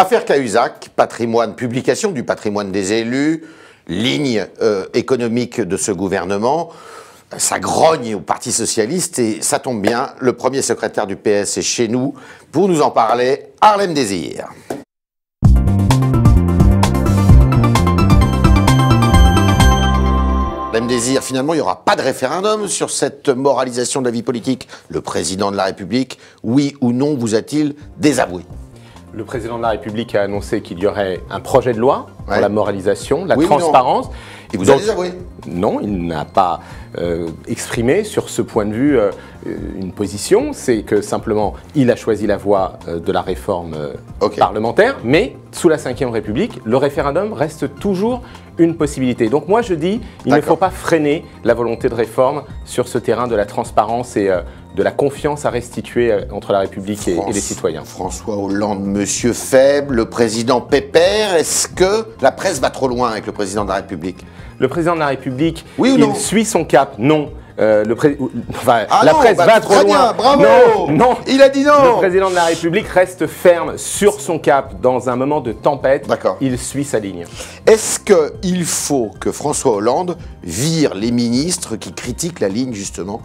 Affaire Cahuzac, patrimoine, publication du patrimoine des élus, ligne économique de ce gouvernement. Ça grogne au Parti Socialiste et ça tombe bien, le premier secrétaire du PS est chez nous pour nous en parler, Harlem Désir. Harlem Désir, finalement, il n'y aura pas de référendum sur cette moralisation de la vie politique. Le président de la République, oui ou non, vous a-t-il désavoué? Le président de la République a annoncé qu'il y aurait un projet de loi pour la moralisation, la transparence. Et vous avez désavoué? Non, il n'a pas exprimé sur ce point de vue une position. C'est que simplement, il a choisi la voie de la réforme parlementaire. Mais sous la Ve République, le référendum reste toujours une possibilité. Donc moi je dis, il ne faut pas freiner la volonté de réforme sur ce terrain de la transparence et de la confiance à restituer entre la République et les citoyens. François Hollande, monsieur faible, le président pépère, est-ce que la presse va trop loin avec le président de la République? Le président de la République, oui ou non? Il suit son cap, non. La presse va trop loin. Bien, bravo. Non, il a dit non. Le président de la République reste ferme sur son cap dans un moment de tempête. Il suit sa ligne. Est-ce qu'il faut que François Hollande vire les ministres qui critiquent la ligne justement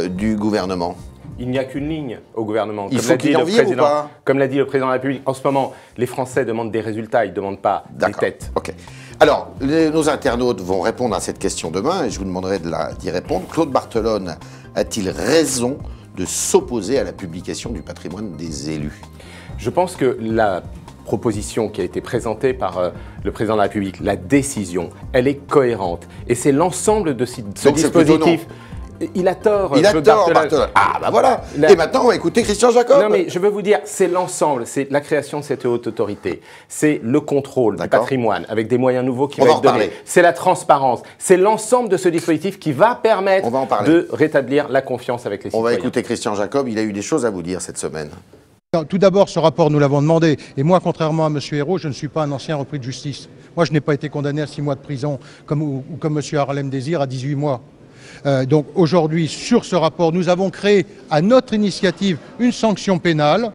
du gouvernement? Il n'y a qu'une ligne au gouvernement. Il faut qu'il en vire ou pas? Comme l'a dit le président de la République, en ce moment, les Français demandent des résultats, ils ne demandent pas des têtes. Ok. Alors, nos internautes vont répondre à cette question demain et je vous demanderai d'y répondre. Claude Barthelone a-t-il raison de s'opposer à la publication du patrimoine des élus? Je pense que la proposition qui a été présentée par le président de la République, la décision, elle est cohérente. Et c'est l'ensemble de ce dispositif. Il a tort. Il a tort, Barthelone. Ah, bah voilà. Et maintenant, on va écouter Christian Jacob. Non, mais je veux vous dire, c'est l'ensemble. C'est la création de cette haute autorité. C'est le contrôle du patrimoine avec des moyens nouveaux qui vont être donnés. C'est la transparence. C'est l'ensemble de ce dispositif qui va permettre de rétablir la confiance avec les citoyens. On va écouter Christian Jacob. Il a eu des choses à vous dire cette semaine. Tout d'abord, ce rapport, nous l'avons demandé. Et moi, contrairement à M. Hérault, je ne suis pas un ancien repris de justice. Moi, je n'ai pas été condamné à 6 mois de prison comme M. Harlem Désir à 18 mois. Donc aujourd'hui, sur ce rapport, nous avons créé à notre initiative une sanction pénale.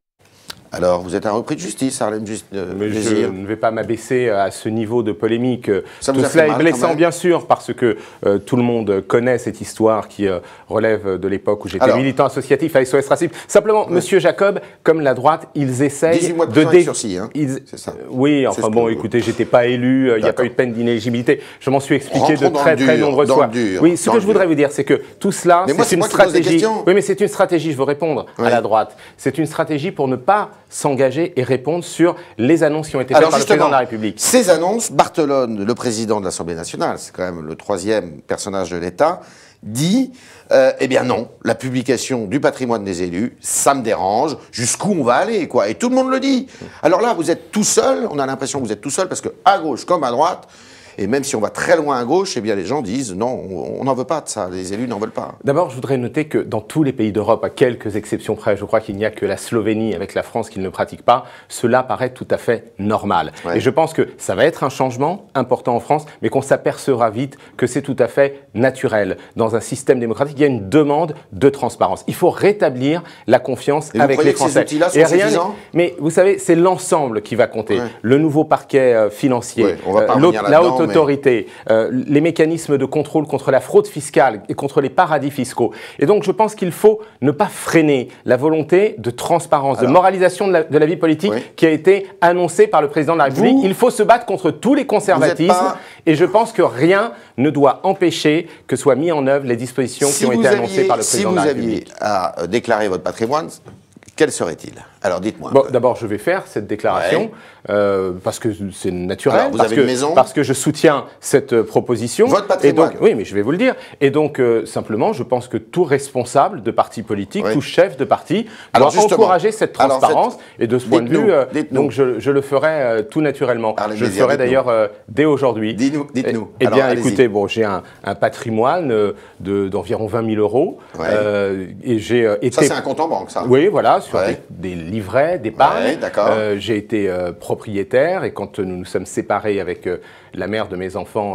Alors, vous êtes un repris de justice, Harlem Désir. Mais je ne vais pas m'abaisser à ce niveau de polémique. Ça tout cela est blessant, bien sûr, parce que tout le monde connaît cette histoire qui relève de l'époque où j'étais militant associatif à SOS Racisme. Simplement, Monsieur Jacob, comme la droite, ils essayent 18 mois de sursis, hein. C'est ça. Oui, enfin bon, écoutez, j'étais pas élu, il n'y a pas eu de peine d'inéligibilité. Je m'en suis expliqué de très nombreuses fois. Oui, ce que je voudrais vous dire, c'est que tout cela, c'est une stratégie. Oui, mais c'est une stratégie, je veux répondre à la droite. C'est une stratégie pour ne pas s'engager et répondre sur les annonces qui ont été faites par le président de la République. Ces annonces, Barthelone, le président de l'Assemblée nationale, c'est quand même le 3e personnage de l'État, dit eh bien non, la publication du patrimoine des élus, ça me dérange, jusqu'où on va aller, quoi. Et tout le monde le dit. Alors là, vous êtes tout seul, on a l'impression que vous êtes tout seul, parce qu'à gauche comme à droite, et même si on va très loin à gauche, eh bien les gens disent non, on n'en veut pas de ça, les élus n'en veulent pas. D'abord, je voudrais noter que dans tous les pays d'Europe, à quelques exceptions près, je crois qu'il n'y a que la Slovénie avec la France qui ne le pratique pas, cela paraît tout à fait normal. Et je pense que ça va être un changement important en France, mais qu'on s'apercevra vite que c'est tout à fait naturel. Dans un système démocratique, il y a une demande de transparence. Il faut rétablir la confiance avec les Français. Que ces outils-là sont suffisants ? Mais vous savez, c'est l'ensemble qui va compter. Le nouveau parquet financier, la haute autorité, les mécanismes de contrôle contre la fraude fiscale et contre les paradis fiscaux. Et donc je pense qu'il faut ne pas freiner la volonté de transparence, de moralisation de la vie politique qui a été annoncée par le président de la République. Il faut se battre contre tous les conservatismes et je pense que rien ne doit empêcher que soient mis en œuvre les dispositions qui ont été annoncées par le président de la République. Si vous aviez à déclarer votre patrimoine, quel serait-il? Alors dites-moi. Bon, d'abord, je vais faire cette déclaration parce que c'est naturel. Alors, vous avez une maison ? Parce que je soutiens cette proposition. Votre patrimoine. Et donc, oui, mais je vais vous le dire. Et donc, simplement, je pense que tout responsable de parti politique, tout chef de parti, doit encourager cette transparence. Et de ce point de vue, donc je le ferai tout naturellement. Je le ferai d'ailleurs dès aujourd'hui. Dites-nous. Eh bien, écoutez, bon, j'ai un patrimoine d'environ 20 000 euros. Et j'ai été... Ça, c'est un compte en banque, ça. Oui, voilà, sur des livret d'épargne. Ouais, j'ai été propriétaire et quand nous nous sommes séparés avec la mère de mes enfants,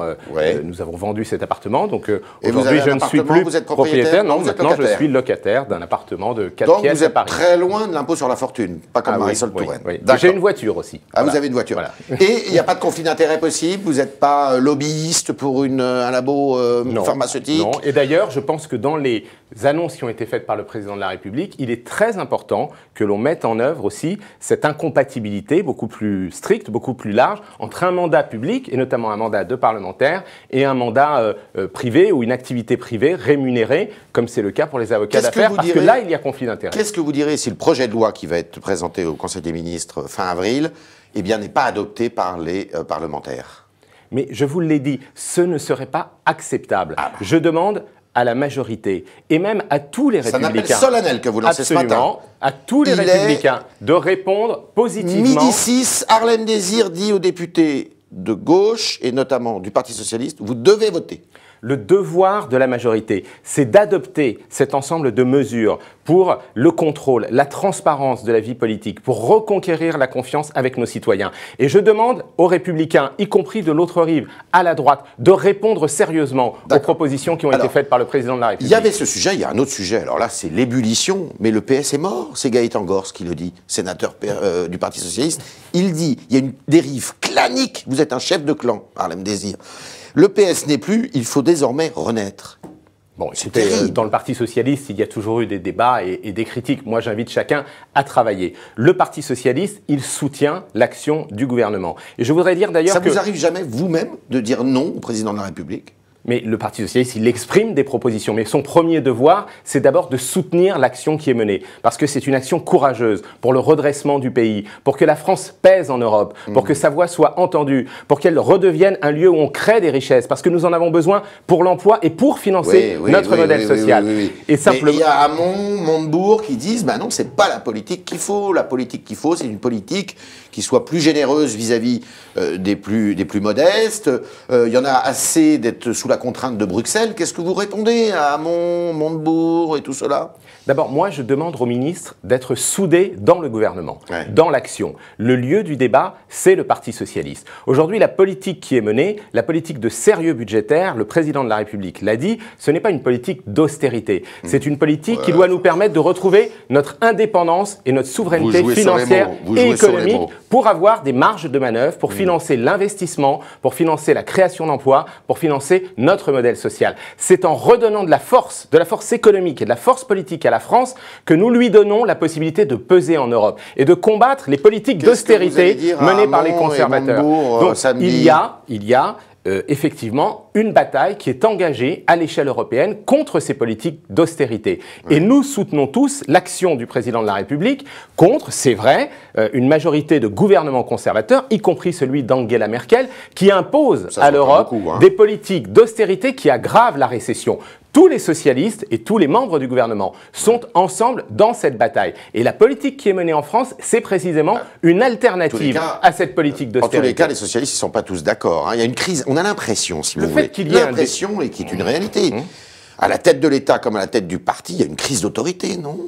nous avons vendu cet appartement. Donc aujourd'hui, je ne suis plus propriétaire. Non, maintenant je suis locataire d'un appartement de 4 pièces à Paris. Donc vous êtes très loin de l'impôt sur la fortune, pas comme Marisol Touraine. Oui. J'ai une voiture aussi. Ah, vous avez une voiture. Voilà. Et il n'y a pas de conflit d'intérêt possible? Vous n'êtes pas lobbyiste pour un labo pharmaceutique? Non, et d'ailleurs, je pense que dans les annonces qui ont été faites par le président de la République, il est très important que l'on mette en œuvre aussi cette incompatibilité beaucoup plus stricte, beaucoup plus large, entre un mandat public, et notamment un mandat de parlementaire, et un mandat privé ou une activité privée rémunérée, comme c'est le cas pour les avocats d'affaires, parce que là, il y a conflit d'intérêts. Qu'est-ce que vous direz si le projet de loi qui va être présenté au Conseil des ministres fin avril n'est pas adopté par les parlementaires? Mais je vous l'ai dit, ce ne serait pas acceptable. Je demande à la majorité, et même à tous les républicains. C'est un appel solennel que vous lancez ce matin. Absolument, à tous les républicains de répondre positivement. Midi 6, Harlem Désir dit aux députés de gauche, et notamment du Parti Socialiste, vous devez voter. Le devoir de la majorité, c'est d'adopter cet ensemble de mesures pour le contrôle, la transparence de la vie politique, pour reconquérir la confiance avec nos citoyens. Et je demande aux républicains, y compris de l'autre rive, à la droite, de répondre sérieusement aux propositions qui ont été faites par le président de la République. Il y avait ce sujet, il y a un autre sujet. Alors là, c'est l'ébullition, mais le PS est mort. C'est Gaëtan Gorce qui le dit, sénateur du Parti Socialiste. Il dit, il y a une dérive clanique. Vous êtes un chef de clan, Harlem Désir. Le PS n'est plus, il faut désormais renaître. Bon, écoutez, dans le Parti Socialiste, il y a toujours eu des débats et des critiques. Moi, j'invite chacun à travailler. Le Parti Socialiste, il soutient l'action du gouvernement. Et je voudrais dire d'ailleurs que... Ça vous arrive jamais, vous-même, de dire non au président de la République ? Mais le Parti Socialiste, il exprime des propositions. Mais son premier devoir, c'est d'abord de soutenir l'action qui est menée. Parce que c'est une action courageuse pour le redressement du pays, pour que la France pèse en Europe, pour que sa voix soit entendue, pour qu'elle redevienne un lieu où on crée des richesses. Parce que nous en avons besoin pour l'emploi et pour financer notre modèle social. Et simplement... Mais il y a Hamon, Montebourg qui disent, bah non, c'est pas la politique qu'il faut. La politique qu'il faut, c'est une politique qui soit plus généreuse vis-à-vis des plus modestes. Il y en a assez d'être sous la contrainte de Bruxelles. Qu'est-ce que vous répondez à Hamon, Montebourg et tout cela? D'abord, moi, je demande au ministre d'être soudé dans le gouvernement, dans l'action. Le lieu du débat, c'est le Parti Socialiste. Aujourd'hui, la politique qui est menée, la politique de sérieux budgétaire, le président de la République l'a dit, ce n'est pas une politique d'austérité. C'est une politique qui doit nous permettre de retrouver notre indépendance et notre souveraineté financière et économique pour avoir des marges de manœuvre, pour financer l'investissement, pour financer la création d'emplois, pour financer notre modèle social. C'est en redonnant de la force économique et de la force politique à la France que nous lui donnons la possibilité de peser en Europe et de combattre les politiques d'austérité menées par les conservateurs. Donc il y a effectivement une bataille qui est engagée à l'échelle européenne contre ces politiques d'austérité. Et nous soutenons tous l'action du président de la République contre, c'est vrai, une majorité de gouvernements conservateurs, y compris celui d'Angela Merkel, qui impose à l'Europe des politiques d'austérité qui aggravent la récession. Tous les socialistes et tous les membres du gouvernement sont ensemble dans cette bataille. Et la politique qui est menée en France, c'est précisément une alternative à cette politique d'austérité. En tous les cas, les socialistes ne sont pas tous d'accord. Il y a une crise, on a l'impression, si vous voulez, l'impression et qui est une réalité. À la tête de l'État comme à la tête du parti, il y a une crise d'autorité, non ?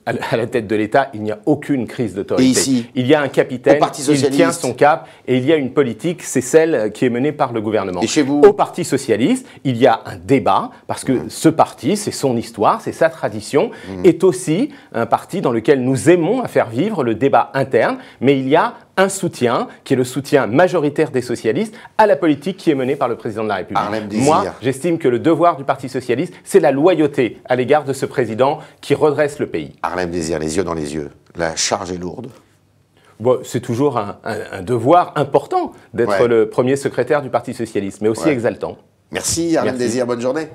À la tête de l'État, il n'y a aucune crise d'autorité. Et ici, il y a un capitaine, il tient son cap, et il y a une politique, c'est celle qui est menée par le gouvernement. Et chez vous ? Au Parti Socialiste, il y a un débat, parce que ce parti, c'est son histoire, c'est sa tradition, est aussi un parti dans lequel nous aimons à faire vivre le débat interne, mais il y a un soutien, qui est le soutien majoritaire des socialistes, à la politique qui est menée par le président de la République. Moi, j'estime que le devoir du Parti socialiste, c'est la loyauté à l'égard de ce président qui redresse le pays. Harlem Désir, les yeux dans les yeux. La charge est lourde. Bon, c'est toujours un devoir important d'être le premier secrétaire du Parti socialiste, mais aussi exaltant. Merci Harlem Désir, bonne journée.